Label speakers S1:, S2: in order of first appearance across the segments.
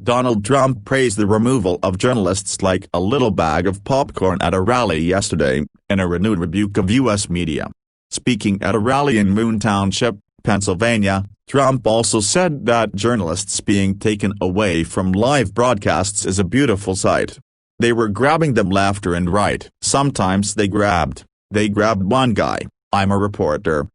S1: Donald Trump praised the removal of journalists like a little bag of popcorn at a rally yesterday, in a renewed rebuke of U.S. media. Speaking at a rally in Moon Township, Pennsylvania, Trump also said that journalists being taken away from live broadcasts is a beautiful sight. They were grabbing them left and right. Sometimes they grabbed one guy. I'm a reporter,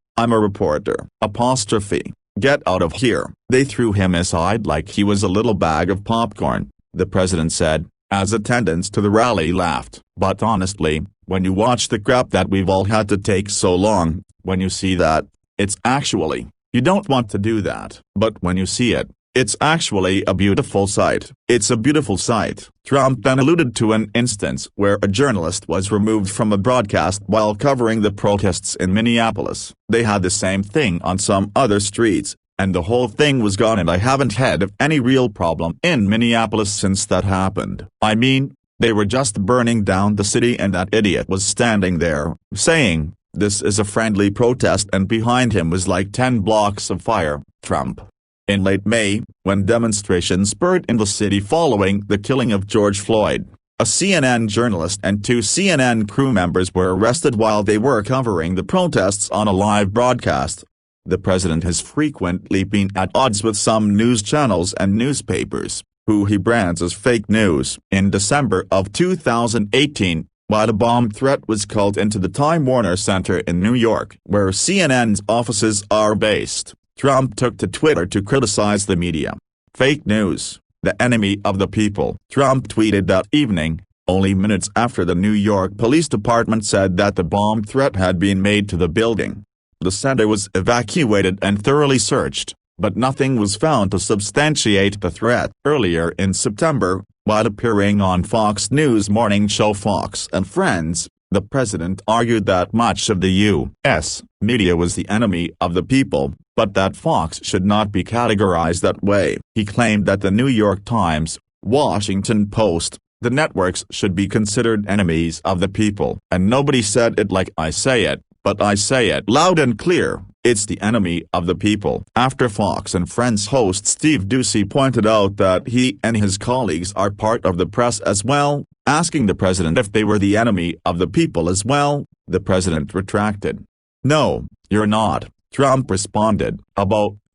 S1: apostrophe. Get out of here. They threw him aside like he was a little bag of popcorn, the president said, as attendants to the rally laughed. But honestly, when you watch the crap that we've all had to take so long, when you see that, it's actually, you don't want to do that. But when you see it, it's actually a beautiful sight. It's a beautiful sight. Trump then alluded to an instance where a journalist was removed from a broadcast while covering the protests in Minneapolis. They had the same thing on some other streets, and the whole thing was gone, and I haven't had any real problem in Minneapolis since that happened. I mean, they were just burning down the city and that idiot was standing there, saying, "This is a friendly protest," and behind him was like 10 blocks of fire. Trump. In late May, when demonstrations spurred in the city following the killing of George Floyd, a CNN journalist and 2 CNN crew members were arrested while they were covering the protests on a live broadcast. The president has frequently been at odds with some news channels and newspapers, who he brands as fake news. In December of 2018, while a bomb threat was called into the Time Warner Center in New York, where CNN's offices are based, Trump took to Twitter to criticize the media. Fake news, the enemy of the people. Trump tweeted that evening, only minutes after the New York Police Department said that the bomb threat had been made to the building. The center was evacuated and thoroughly searched, but nothing was found to substantiate the threat. Earlier in September, while appearing on Fox News morning show Fox and Friends, the president argued that much of the U.S. media was the enemy of the people, but that Fox should not be categorized that way. He claimed that the New York Times, Washington Post, the networks should be considered enemies of the people. And nobody said it like I say it, but I say it loud and clear, it's the enemy of the people. After Fox and Friends host Steve Doocy pointed out that he and his colleagues are part of the press as well, asking the president if they were the enemy of the people as well, the president retracted. "No, you're not," Trump responded.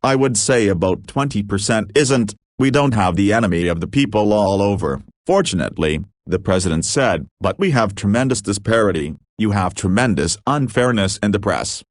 S1: I would say about 20% isn't. We don't have the enemy of the people all over, fortunately, the president said. But we have tremendous disparity. You have tremendous unfairness in the press.